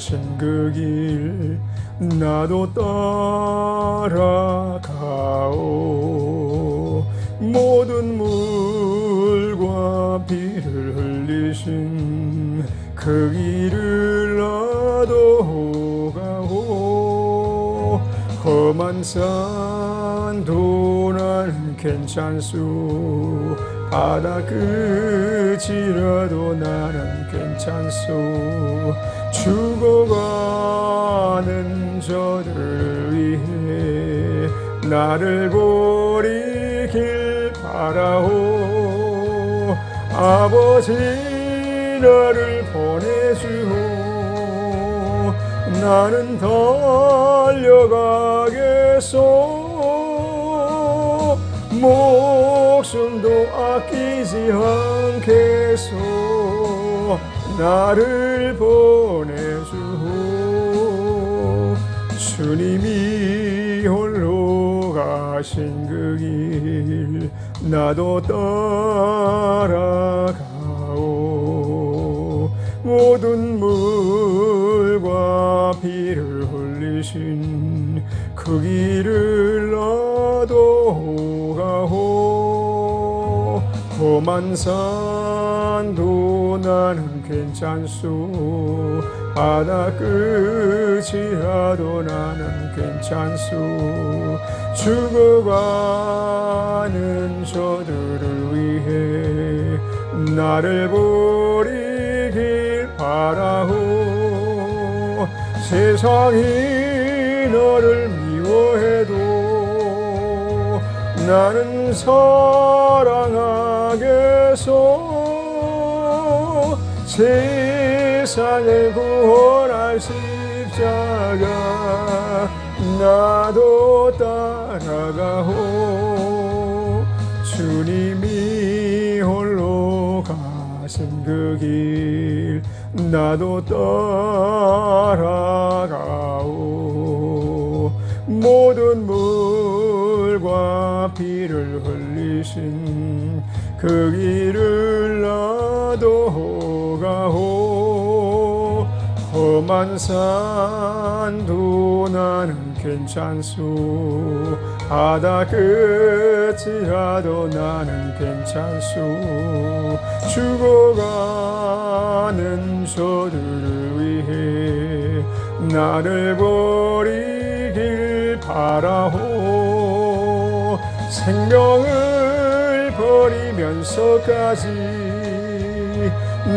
가신 그 길 나도 따라가오. 모든 물과 피를 흘리신 그 길을 나도 가오. 험한 산도 나는 괜찮소. 바다 끝이라도 나는 괜찮소. 죽어가는 저들을 위해 나를 버리길 바라오. 아버지 나를 보내주오. 나는 달려가겠소. 목숨도 아끼지 않겠소. 나를 보내주오. 주님이 홀로 가신 그 길 나도 따라가오. 모든 물과 피를 흘리신 그 길을 나도 가오. 험한 산도 나는 괜찮소. 바다 끝이라도 나는 괜찮소. 죽어가는 저들을 위해 나를 버리길 바라오. 세상이 너를 미워해도 나는 사랑하겠소. 세상을 구원할 십자가 나도 따라가오. 주님이 홀로 가신 그 길 나도 따라가오. 모든 물과 피를 흘리신 그 길을 나도 가오. 험한 산도 나는 괜찮소. 바다 끝이라도 나는 괜찮소. 죽어가는 저들을 위해 나를 버리길 바라오. 생명을 버리면서까지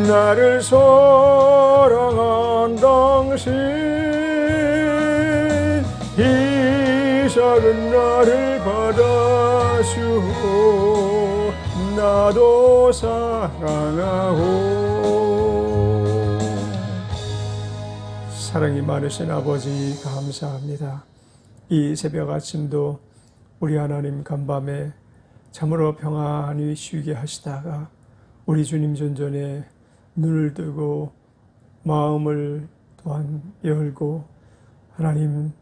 나를 사랑한 당신, 이 작은 나를 받아주오. 나도 사랑하오. 사랑이 많으신 아버지 감사합니다. 이 새벽 아침도 우리 하나님 간밤에 참으로 평안히 쉬게 하시다가 우리 주님 전전에 눈을 뜨고 마음을 또한 열고 하나님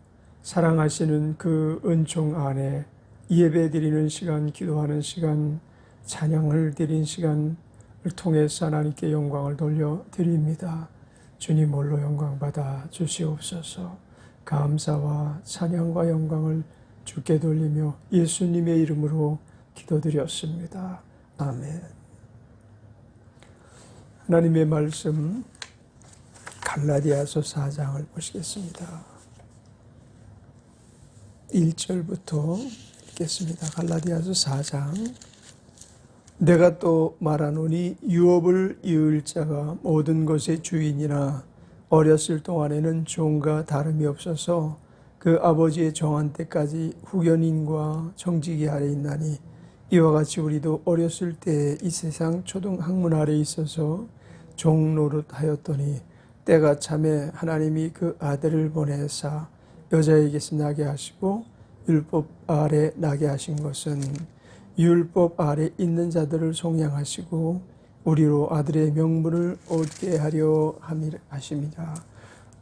사랑하시는 그 은총 안에 예배 드리는 시간, 기도하는 시간, 찬양을 드린 시간을 통해서 하나님께 영광을 돌려드립니다. 주님 홀로 영광 받아 주시옵소서. 감사와 찬양과 영광을 주께 돌리며 예수님의 이름으로 기도드렸습니다. 아멘. 하나님의 말씀 갈라디아서 4장을 보시겠습니다. 1절부터 읽겠습니다. 갈라디아서 4장. 내가 또 말하노니 유업을 이을 자가 모든 것의 주인이나 어렸을 동안에는 종과 다름이 없어서 그 아버지의 정한 때까지 후견인과 청지기 아래 있나니 이와 같이 우리도 어렸을 때 이 세상 초등학문 아래 있어서 종 노릇하였더니 때가 차매 하나님이 그 아들을 보내사 여자에게서 나게 하시고 율법 아래 나게 하신 것은 율법 아래 있는 자들을 속량하시고 우리로 아들의 명분을 얻게 하려 하심이라.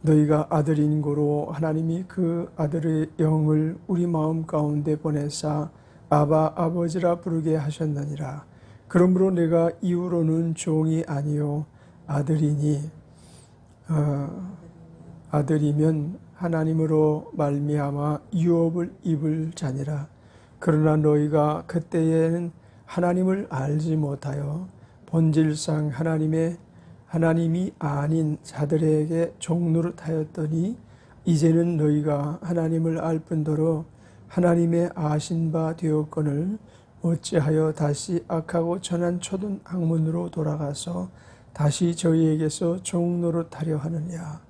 너희가 아들인 고로 하나님이 그 아들의 영을 우리 마음 가운데 보내사 아바 아버지라 부르게 하셨느니라. 그러므로 내가 이후로는 종이 아니요 아들이니 아들이면 하나님으로 말미암아 유업을 입을 자니라. 그러나 너희가 그때에는 하나님을 알지 못하여 본질상 하나님이 아닌 자들에게 종노릇하였더니 이제는 너희가 하나님을 알 뿐더러 하나님의 아신 바 되었거늘 어찌하여 다시 악하고 천한 초등 학문으로 돌아가서 다시 저희에게서 종노릇하려 하느냐.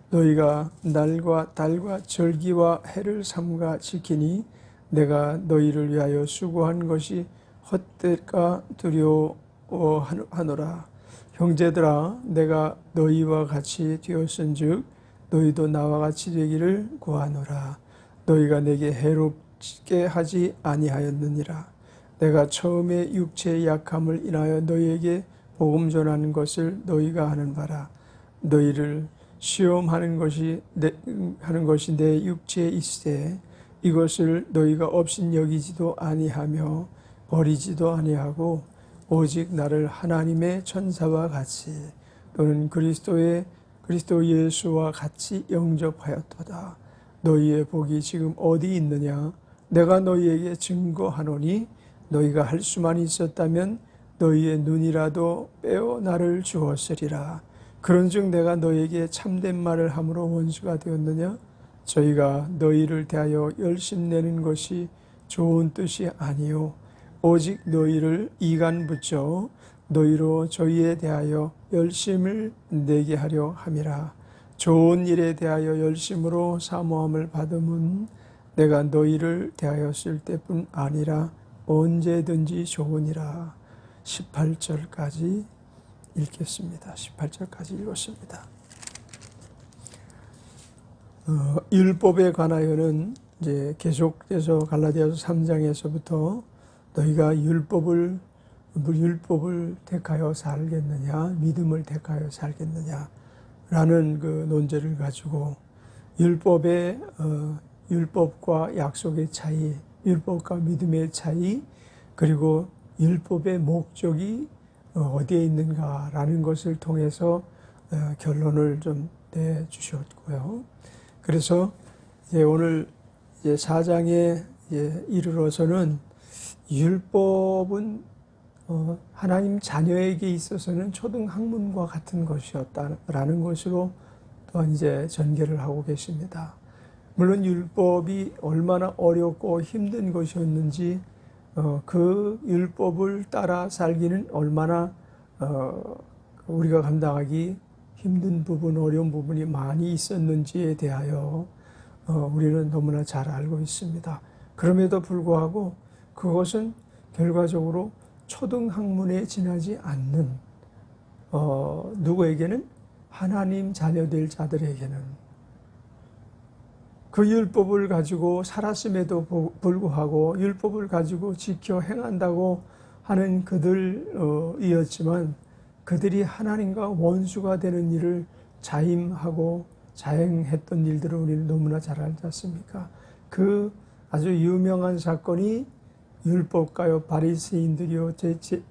너희가 날과 달과 절기와 해를 삼가 지키니 내가 너희를 위하여 수고한 것이 헛될까 두려워하노라. 형제들아, 내가 너희와 같이 되었은즉 너희도 나와 같이 되기를 구하노라. 너희가 내게 해롭게 하지 아니하였느니라. 내가 처음에 육체의 약함을 인하여 너희에게 복음 전하는 것을 너희가 하는 바라. 너희를 시험하는 것이 내 육체에 있으되 이것을 너희가 없인 여기지도 아니하며 버리지도 아니하고 오직 나를 하나님의 천사와 같이 또는 그리스도 예수와 같이 영접하였도다. 너희의 복이 지금 어디 있느냐? 내가 너희에게 증거하노니 너희가 할 수만 있었다면 너희의 눈이라도 빼어 나를 주었으리라. 그런즉 내가 너희에게 참된 말을 함으로 원수가 되었느냐? 저희가 너희를 대하여 열심내는 것이 좋은 뜻이 아니요 오직 너희를 이간 붙여 너희로 저희에 대하여 열심을 내게 하려 함이라. 좋은 일에 대하여 열심으로 사모함을 받음은 내가 너희를 대하였을 때뿐 아니라 언제든지 좋으니라. 18절까지 읽겠습니다. 18절까지 읽었습니다. 율법에 관하여는 이제 계속해서 갈라디아서 3장에서부터 너희가 율법을 택하여 살겠느냐, 믿음을 택하여 살겠느냐 라는 그 논제를 가지고 율법과 약속의 차이, 율법과 믿음의 차이, 그리고 율법의 목적이 어디에 있는가라는 것을 통해서 결론을 좀 내주셨고요. 그래서 이제 오늘 이제 4장에 이르러서는 율법은 하나님 자녀에게 있어서는 초등학문과 같은 것이었다라는 것으로 또한 이제 전개를 하고 계십니다. 물론 율법이 얼마나 어렵고 힘든 것이었는지 그 율법을 따라 살기는 얼마나 우리가 감당하기 힘든 부분, 어려운 부분이 많이 있었는지에 대하여 우리는 너무나 잘 알고 있습니다. 그럼에도 불구하고 그것은 결과적으로 초등학문에 지나지 않는 누구에게는 하나님 자녀될 자들에게는 그 율법을 가지고 살았음에도 불구하고 율법을 가지고 지켜 행한다고 하는 그들이었지만 그들이 하나님과 원수가 되는 일을 자임하고 자행했던 일들을 우리는 너무나 잘 알지 않습니까? 그 아주 유명한 사건이 율법가요 바리새인들이요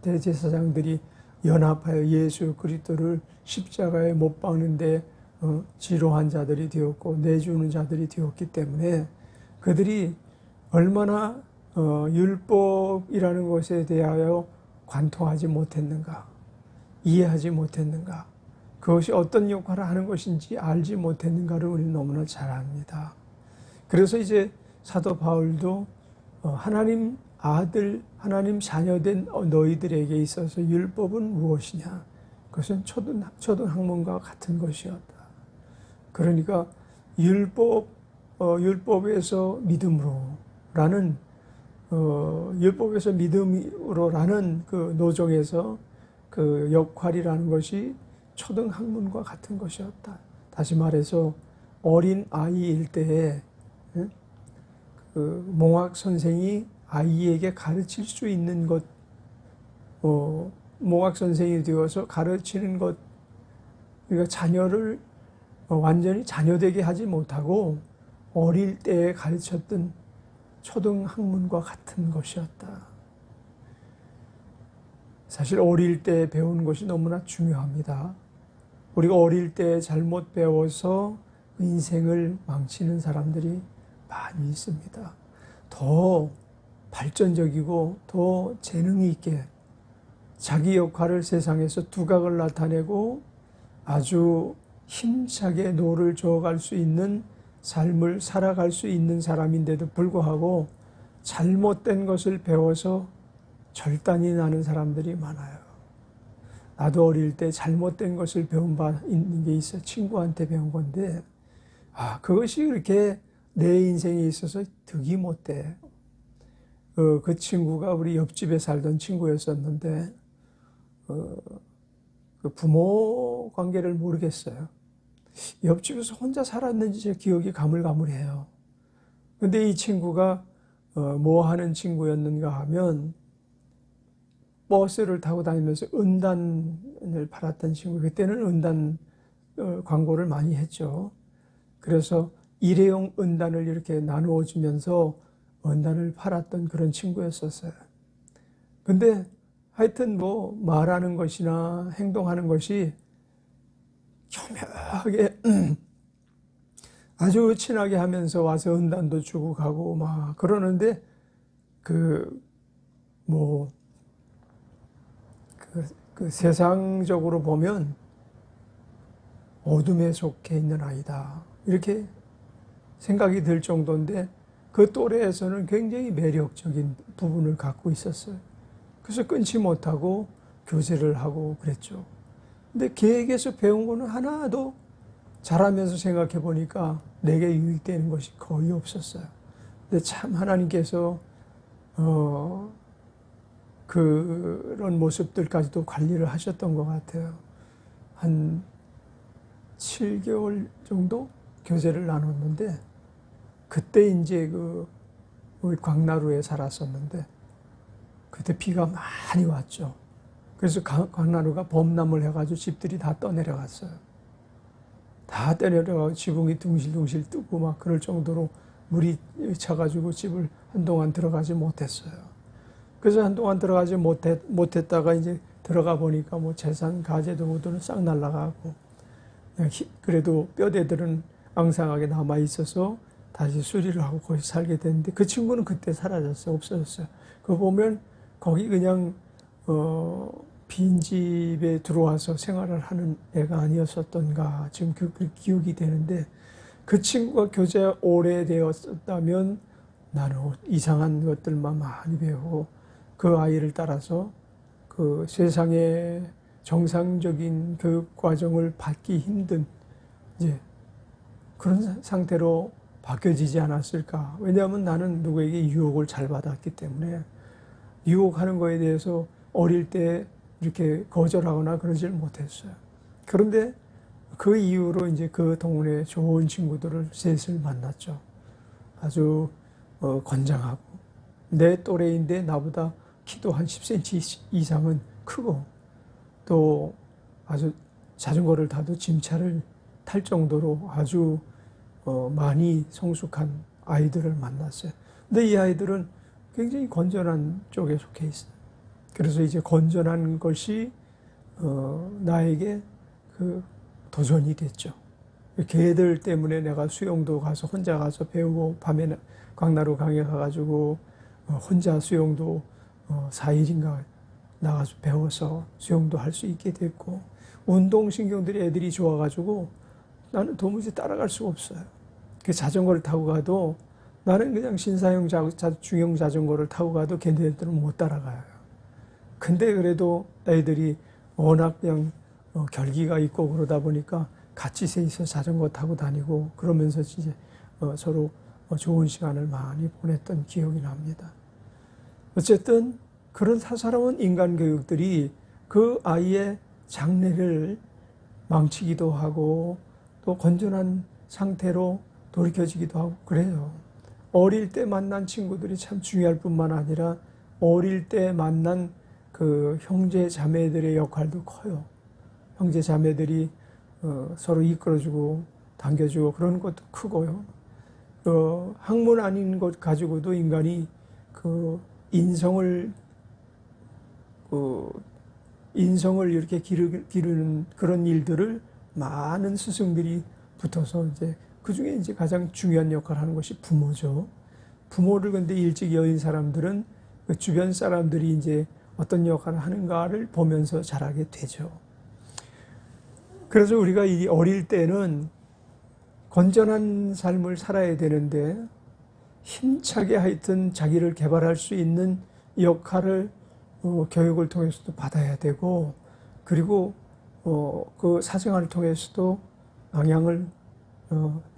대제사장들이 연합하여 예수 그리스도를 십자가에 못 박는데 지로한 자들이 되었고 내주는 자들이 되었기 때문에 그들이 얼마나 율법이라는 것에 대하여 관통하지 못했는가, 이해하지 못했는가, 그것이 어떤 역할을 하는 것인지 알지 못했는가를 우리는 너무나 잘 압니다. 그래서 이제 사도 바울도 하나님 아들, 하나님 자녀된 너희들에게 있어서 율법은 무엇이냐? 그것은 초등학문과 같은 것이었다. 그러니까 율법에서 믿음으로라는 그 노정에서 그 역할이라는 것이 초등학문과 같은 것이었다. 다시 말해서 어린 아이일 때에 그 몽학 선생이 아이에게 가르칠 수 있는 것, 몽학 선생이 되어서 가르치는 것, 그러니까 자녀를 완전히 자녀되게 하지 못하고 어릴 때에 가르쳤던 초등학문과 같은 것이었다. 사실 어릴 때 배우는 것이 너무나 중요합니다. 우리가 어릴 때 잘못 배워서 인생을 망치는 사람들이 많이 있습니다. 더 발전적이고 더 재능이 있게 자기 역할을 세상에서 두각을 나타내고 아주 힘차게 노를 저어갈 수 있는 삶을 살아갈 수 있는 사람인데도 불구하고 잘못된 것을 배워서 절단이 나는 사람들이 많아요. 나도 어릴 때 잘못된 것을 배운 바 있는 게 있어. 친구한테 배운 건데 그것이 그렇게 내 인생에 있어서 득이 못돼. 그 친구가 우리 옆집에 살던 친구였었는데 그 부모 관계를 모르겠어요. 옆집에서 혼자 살았는지 제 기억이 가물가물해요. 근데 이 친구가 뭐 하는 친구였는가 하면 버스를 타고 다니면서 은단을 팔았던 친구. 그때는 은단 광고를 많이 했죠. 그래서 일회용 은단을 이렇게 나누어 주면서 은단을 팔았던 그런 친구였었어요. 근데 하여튼 뭐 말하는 것이나 행동하는 것이 교묘하게 아주 친하게 하면서 와서 은단도 주고 가고 막 그러는데 그 세상적으로 보면 어둠에 속해 있는 아이다. 이렇게 생각이 들 정도인데 그 또래에서는 굉장히 매력적인 부분을 갖고 있었어요. 그래서 끊지 못하고 교제를 하고 그랬죠. 근데 걔에게서 배운 거는 하나도 자라면서 생각해 보니까 내게 유익되는 것이 거의 없었어요. 근데 참 하나님께서 그런 모습들까지도 관리를 하셨던 것 같아요. 한 7개월 정도 교제를 나눴는데 그때 이제 우리 광나루에 살았었는데 그때 비가 많이 왔죠. 그래서 광나루가 범람을 해가지고 집들이 다 떠내려갔어요. 다 떠내려가고 지붕이 둥실둥실 뜨고 막 그럴 정도로 물이 차가지고 집을 한동안 들어가지 못했어요. 그래서 한동안 들어가지 못했다가 이제 들어가 보니까 뭐 재산, 가재도 모두 싹 날아가고 그래도 뼈대들은 앙상하게 남아 있어서 다시 수리를 하고 거기 살게 됐는데 그 친구는 그때 사라졌어요. 없어졌어요. 그거 보면 거기 그냥 빈집에 들어와서 생활을 하는 애가 아니었었던가 지금 그 기억이 되는데 그 친구가 교제가 오래되었다면 나는 이상한 것들만 많이 배우고 그 아이를 따라서 그 세상의 정상적인 교육 과정을 받기 힘든 이제 그런 상태로 바뀌어지지 않았을까. 왜냐하면 나는 누구에게 유혹을 잘 받았기 때문에 유혹하는 거에 대해서 어릴 때 이렇게 거절하거나 그러질 못했어요. 그런데 그 이후로 이제 그 동네 좋은 친구들을 셋을 만났죠. 아주 건장하고 내 또래인데 나보다 키도 한 10cm 이상은 크고 또 아주 자전거를 타도 짐차를 탈 정도로 아주 많이 성숙한 아이들을 만났어요. 근데 이 아이들은 굉장히 건전한 쪽에 속해 있어요. 그래서 이제 건전한 것이 나에게 그 도전이 됐죠. 걔들 때문에 내가 수영도 가서 혼자 가서 배우고 밤에 광나루 강에 가가지고 혼자 수영도 4일인가 나가서 배워서 수영도 할 수 있게 됐고 운동신경들이 애들이 좋아가지고 나는 도무지 따라갈 수가 없어요. 그 자전거를 타고 가도 나는 그냥 신사용 중형 자전거를 타고 가도 걔네들은 못 따라가요. 근데 그래도 애들이 워낙 그냥 결기가 있고 그러다 보니까 같이 셋이서 자전거 타고 다니고 그러면서 이제 서로 좋은 시간을 많이 보냈던 기억이 납니다. 어쨌든 그런 사사로운 인간 교육들이 그 아이의 장래를 망치기도 하고 또 건전한 상태로 돌이켜지기도 하고 그래요. 어릴 때 만난 친구들이 참 중요할 뿐만 아니라 어릴 때 만난 그 형제 자매들의 역할도 커요. 형제 자매들이 서로 이끌어주고 당겨주고 그런 것도 크고요. 학문 아닌 것 가지고도 인간이 그 인성을 이렇게 기르는 그런 일들을 많은 스승들이 붙어서 이제 그 중에 이제 가장 중요한 역할을 하는 것이 부모죠. 부모를 근데 일찍 여인 사람들은 그 주변 사람들이 이제 어떤 역할을 하는가를 보면서 자라게 되죠. 그래서 우리가 이 어릴 때는 건전한 삶을 살아야 되는데 힘차게 하여튼 자기를 개발할 수 있는 역할을 교육을 통해서도 받아야 되고, 그리고 그 사생활을 통해서도 영향을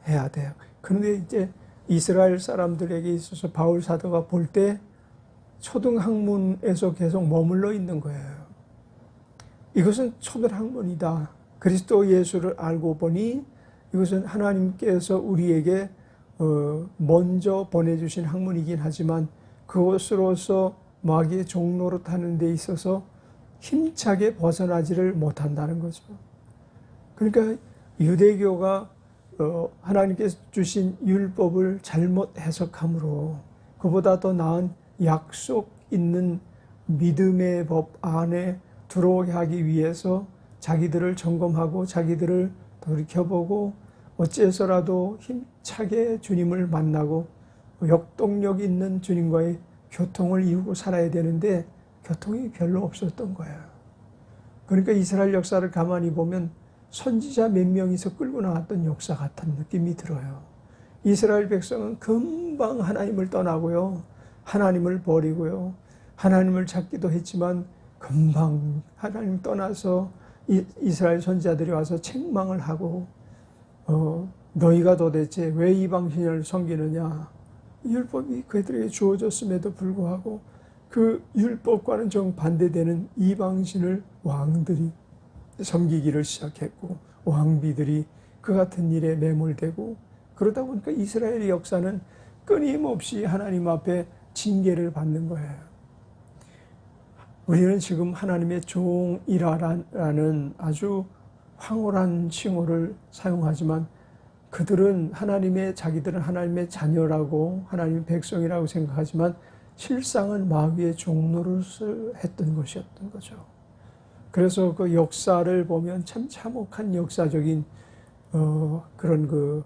해야 돼요. 그런데 이제 이스라엘 사람들에게 있어서 바울 사도가 볼 때 초등학문에서 계속 머물러 있는 거예요. 이것은 초등학문이다. 그리스도 예수를 알고 보니 이것은 하나님께서 우리에게 먼저 보내주신 학문이긴 하지만 그것으로서 마귀의 종로로 타는 데 있어서 힘차게 벗어나지를 못한다는 거죠. 그러니까 유대교가 하나님께서 주신 율법을 잘못 해석함으로 그보다 더 나은 약속 있는 믿음의 법 안에 들어오게 하기 위해서 자기들을 점검하고 자기들을 돌이켜보고 어째서라도 힘차게 주님을 만나고 역동력 있는 주님과의 교통을 이루고 살아야 되는데 교통이 별로 없었던 거예요. 그러니까 이스라엘 역사를 가만히 보면 선지자 몇 명이서 끌고 나왔던 역사 같은 느낌이 들어요. 이스라엘 백성은 금방 하나님을 떠나고요, 하나님을 버리고요, 하나님을 찾기도 했지만 금방 하나님 떠나서 이스라엘 선지자들이 와서 책망을 하고 너희가 도대체 왜 이방신을 섬기느냐. 율법이 그들에게 주어졌음에도 불구하고 그 율법과는 정반대되는 이방신을 왕들이 섬기기를 시작했고 왕비들이 그 같은 일에 매몰되고, 그러다 보니까 이스라엘의 역사는 끊임없이 하나님 앞에 징계를 받는 거예요. 우리는 지금 하나님의 종이라는 아주 황홀한 칭호를 사용하지만 그들은 자기들은 하나님의 자녀라고 하나님의 백성이라고 생각하지만 실상은 마귀의 종노릇을 했던 것이었던 거죠. 그래서 그 역사를 보면 참 참혹한 역사적인 그런 그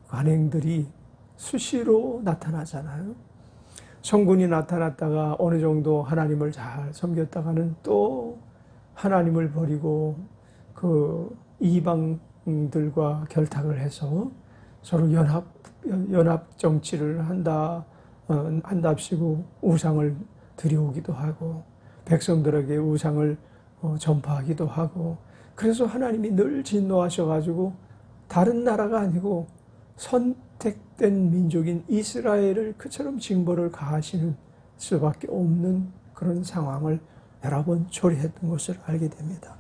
관행들이 수시로 나타나잖아요. 성군이 나타났다가 어느 정도 하나님을 잘 섬겼다가는 또 하나님을 버리고 그 이방들과 결탁을 해서 서로 연합 정치를 한답시고 우상을 들여오기도 하고 백성들에게 우상을 전파하기도 하고, 그래서 하나님이 늘 진노하셔가지고 다른 나라가 아니고 선택된 민족인 이스라엘을 그처럼 징벌을 가하시는 수밖에 없는 그런 상황을 여러 번 초래했던 것을 알게 됩니다.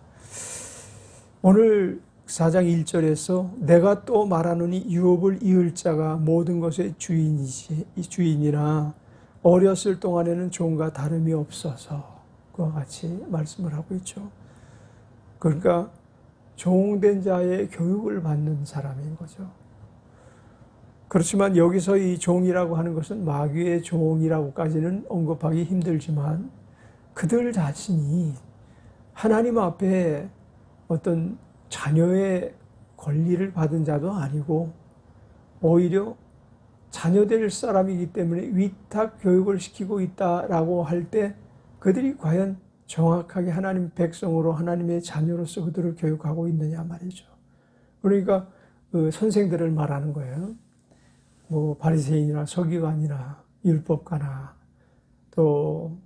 오늘 4장 1절에서 내가 또 말하노니 유업을 이을 자가 모든 것의 주인이나 어렸을 동안에는 종과 다름이 없어서 그와 같이 말씀을 하고 있죠. 그러니까 종된 자의 교육을 받는 사람인 거죠. 그렇지만 여기서 이 종이라고 하는 것은 마귀의 종이라고까지는 언급하기 힘들지만 그들 자신이 하나님 앞에 어떤 자녀의 권리를 받은 자도 아니고 오히려 자녀될 사람이기 때문에 위탁 교육을 시키고 있다라고 할 때 그들이 과연 정확하게 하나님 백성으로 하나님의 자녀로서 그들을 교육하고 있느냐 말이죠. 그러니까 그 선생들을 말하는 거예요. 뭐 바리새인이나 서기관이나 율법가나 또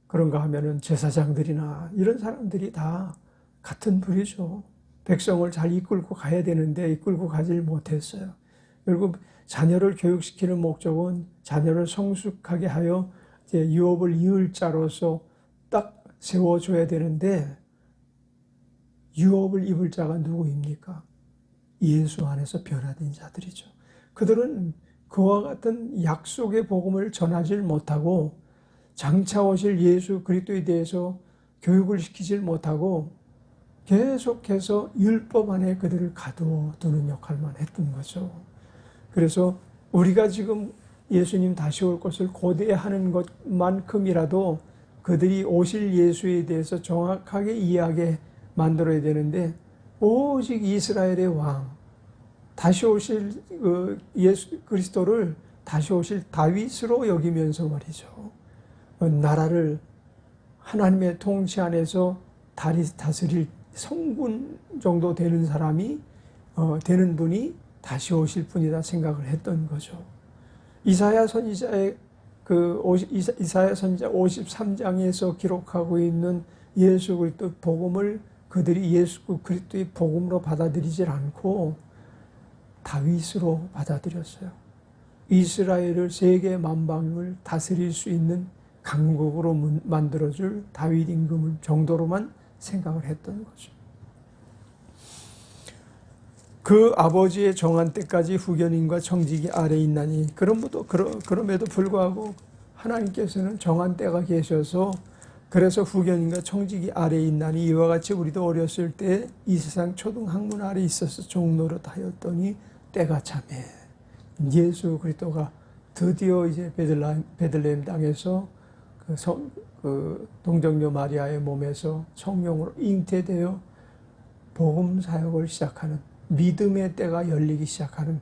그런가 하면은 제사장들이나 이런 사람들이 다 같은 부류죠. 백성을 잘 이끌고 가야 되는데 이끌고 가질 못했어요. 결국 자녀를 교육시키는 목적은 자녀를 성숙하게 하여 이제 유업을 이을 자로서 딱 세워줘야 되는데 유업을 입을 자가 누구입니까? 예수 안에서 변화된 자들이죠. 그들은 그와 같은 약속의 복음을 전하지 못하고 장차 오실 예수 그리스도에 대해서 교육을 시키지 못하고 계속해서 율법 안에 그들을 가둬두는 역할만 했던 거죠. 그래서 우리가 지금 예수님 다시 올 것을 고대하는 것만큼이라도 그들이 오실 예수에 대해서 정확하게 이해하게 만들어야 되는데 오직 이스라엘의 왕, 다시 오실 예수 그리스도를 다시 오실 다윗으로 여기면서 말이죠. 나라를 하나님의 통치 안에서 다스릴 성군 정도 되는 사람이 되는 분이 다시 오실 분이다 생각을 했던 거죠. 이사야 선지자의 이사야 선지자 53장에서 기록하고 있는 예수 그리스도 복음을 그들이 예수 그리스도의 복음으로 받아들이질 않고 다윗으로 받아들였어요. 이스라엘을 세계 만방을 다스릴 수 있는 강국으로 만들어줄 다윗 임금을 정도로만 생각을 했던 거죠. 그 아버지의 정한 때까지 후견인과 청지기 아래에 있나니 그럼에도 불구하고 하나님께서는 정한 때가 계셔서 그래서 후견인과 청지기 아래에 있나니 이와 같이 우리도 어렸을 때 이 세상 초등학문 아래 있어서 종노릇 하였더니 때가 참해 예수 그리스도가 드디어 이제 베들레헴 땅에서 동정녀 마리아의 몸에서 성령으로 잉태되어 복음 사역을 시작하는 믿음의 때가 열리기 시작하는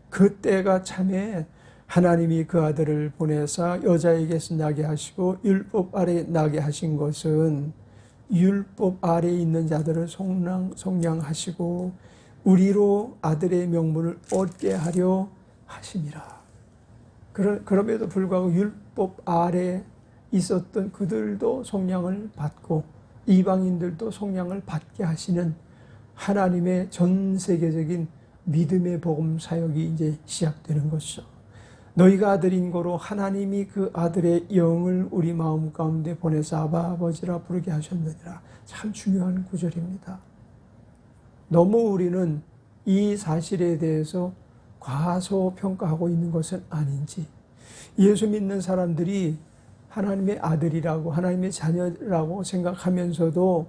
그 때가 참에 하나님이 그 아들을 보내사 여자에게서 나게 하시고 율법 아래 나게 하신 것은 율법 아래에 있는 자들을 속량하시고 우리로 아들의 명분을 얻게 하려 하심이라. 그럼에도 불구하고 율법 아래 있었던 그들도 속량을 받고 이방인들도 속량을 받게 하시는 하나님의 전 세계적인 믿음의 복음 사역이 이제 시작되는 것이죠. 너희가 아들인 고로 하나님이 그 아들의 영을 우리 마음 가운데 보내서 아바 아버지라 부르게 하셨느니라. 참 중요한 구절입니다. 너무 우리는 이 사실에 대해서 과소평가하고 있는 것은 아닌지, 예수 믿는 사람들이 하나님의 아들이라고 하나님의 자녀라고 생각하면서도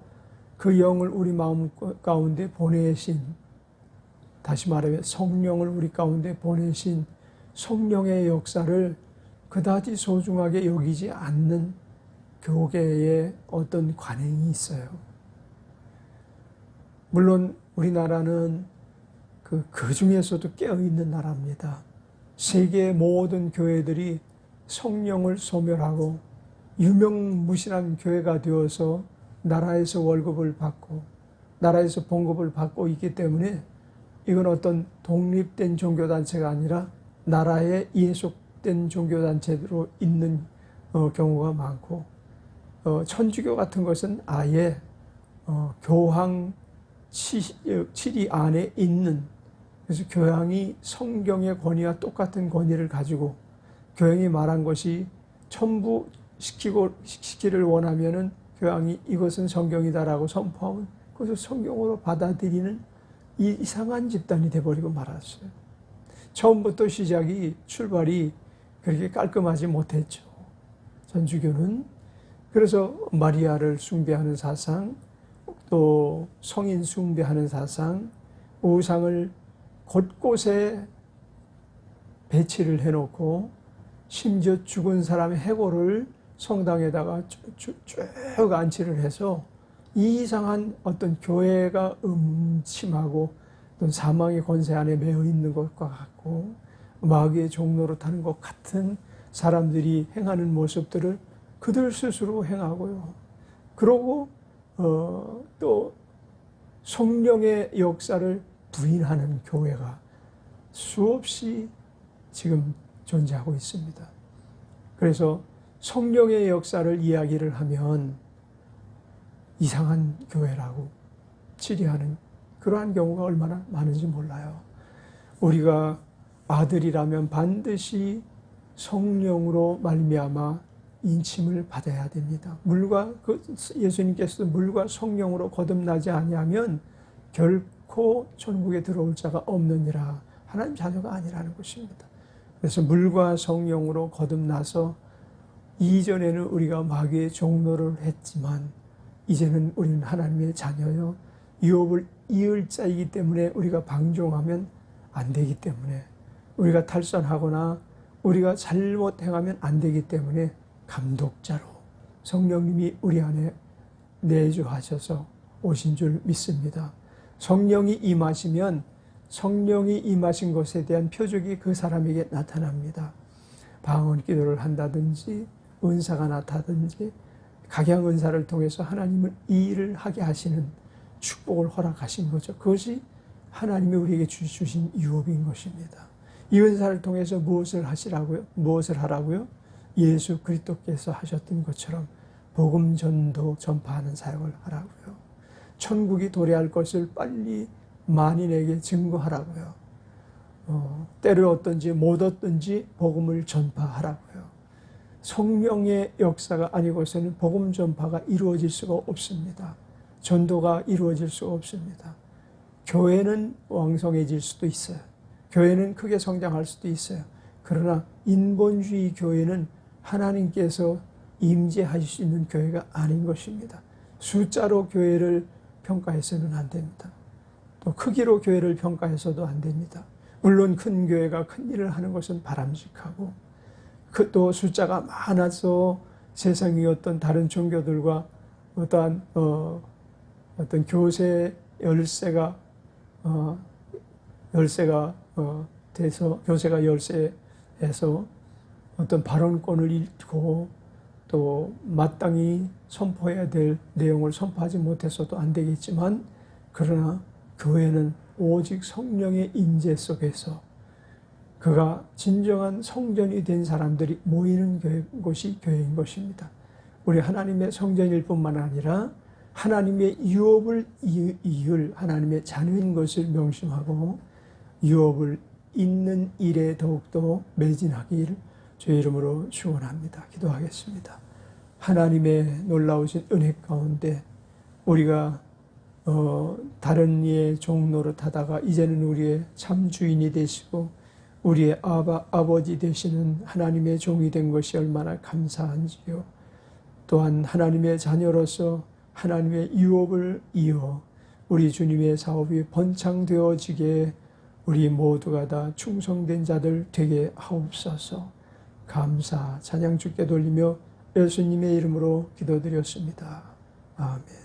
그 영을 우리 마음 가운데 보내신, 다시 말하면 성령을 우리 가운데 보내신 성령의 역사를 그다지 소중하게 여기지 않는 교계의 어떤 관행이 있어요. 물론 우리나라는 그 중에서도 깨어있는 나라입니다. 세계의 모든 교회들이 성령을 소멸하고 유명무실한 교회가 되어서 나라에서 월급을 받고 나라에서 봉급을 받고 있기 때문에 이건 어떤 독립된 종교단체가 아니라 나라에 예속된 종교단체로 있는 경우가 많고, 천주교 같은 것은 아예 교황 7위 안에 있는, 그래서 교황이 성경의 권위와 똑같은 권위를 가지고 교황이 말한 것이 전부 시키를 원하면은 교황이 이것은 성경이다라고 선포하면 그것을 성경으로 받아들이는 이 이상한 집단이 돼버리고 말았어요. 처음부터 출발이 그렇게 깔끔하지 못했죠. 천주교는. 그래서 마리아를 숭배하는 사상, 또 성인 숭배하는 사상, 우상을 곳곳에 배치를 해놓고 심지어 죽은 사람의 해골을 성당에다가 쭉 안치를 해서 이상한 어떤 교회가 음침하고 어떤 사망의 권세 안에 매여 있는 것과 같고 마귀의 종로로 타는 것 같은 사람들이 행하는 모습들을 그들 스스로 행하고요. 그러고 또 성령의 역사를 부인하는 교회가 수없이 지금 존재하고 있습니다. 그래서 성령의 역사를 이야기를 하면 이상한 교회라고 치리하는 그러한 경우가 얼마나 많은지 몰라요. 우리가 아들이라면 반드시 성령으로 말미암아 인침을 받아야 됩니다. 예수님께서도 물과 성령으로 거듭나지 아니하면 결코 천국에 들어올 자가 없느니라. 하나님 자녀가 아니라는 것입니다. 그래서 물과 성령으로 거듭나서 이전에는 우리가 마귀의 종노를 했지만 이제는 우리는 하나님의 자녀요 유업을 이을 자이기 때문에 우리가 방종하면 안 되기 때문에, 우리가 탈선하거나 우리가 잘못 행하면 안 되기 때문에 감독자로 성령님이 우리 안에 내주하셔서 오신 줄 믿습니다. 성령이 임하시면 성령이 임하신 것에 대한 표적이 그 사람에게 나타납니다. 방언 기도를 한다든지 은사가 나타든지 각양 은사를 통해서 하나님은 이 일을 하게 하시는 축복을 허락하신 거죠. 그것이 하나님이 우리에게 주신 유업인 것입니다. 이 은사를 통해서 무엇을 하시라고요? 무엇을 하라고요? 예수 그리스도께서 하셨던 것처럼 복음 전도 전파하는 사역을 하라고요. 천국이 도래할 것을 빨리 만인에게 증거하라고요. 때를 얻든지 못 얻든지 복음을 전파하라고요. 성령의 역사가 아니고서는 복음 전파가 이루어질 수가 없습니다. 전도가 이루어질 수가 없습니다. 교회는 왕성해질 수도 있어요. 교회는 크게 성장할 수도 있어요. 그러나 인본주의 교회는 하나님께서 임재하실 수 있는 교회가 아닌 것입니다. 숫자로 교회를 평가해서는 안 됩니다. 또 크기로 교회를 평가해서도 안 됩니다. 물론 큰 교회가 큰 일을 하는 것은 바람직하고 또 숫자가 많아서 세상의 어떤 다른 종교들과 어떤 교세 열세가 돼서 교세가 열세에서 어떤 발언권을 잃고 또 마땅히 선포해야 될 내용을 선포하지 못해서도 안 되겠지만, 그러나 교회는 오직 성령의 임재 속에서 그가 진정한 성전이 된 사람들이 모이는 곳이 교회인 것입니다. 우리 하나님의 성전일 뿐만 아니라 하나님의 유업을 이을 하나님의 자녀인 것을 명심하고 유업을 잇는 일에 더욱더 매진하기를 주의 이름으로 축원합니다. 기도하겠습니다. 하나님의 놀라우신 은혜 가운데 우리가 다른 이의 종 노릇하다가 이제는 우리의 참 주인이 되시고 우리의 아버지 되시는 하나님의 종이 된 것이 얼마나 감사한지요. 또한 하나님의 자녀로서 하나님의 유업을 이어 우리 주님의 사업이 번창되어지게 우리 모두가 다 충성된 자들 되게 하옵소서. 감사 찬양 주께 돌리며 예수님의 이름으로 기도드렸습니다. 아멘.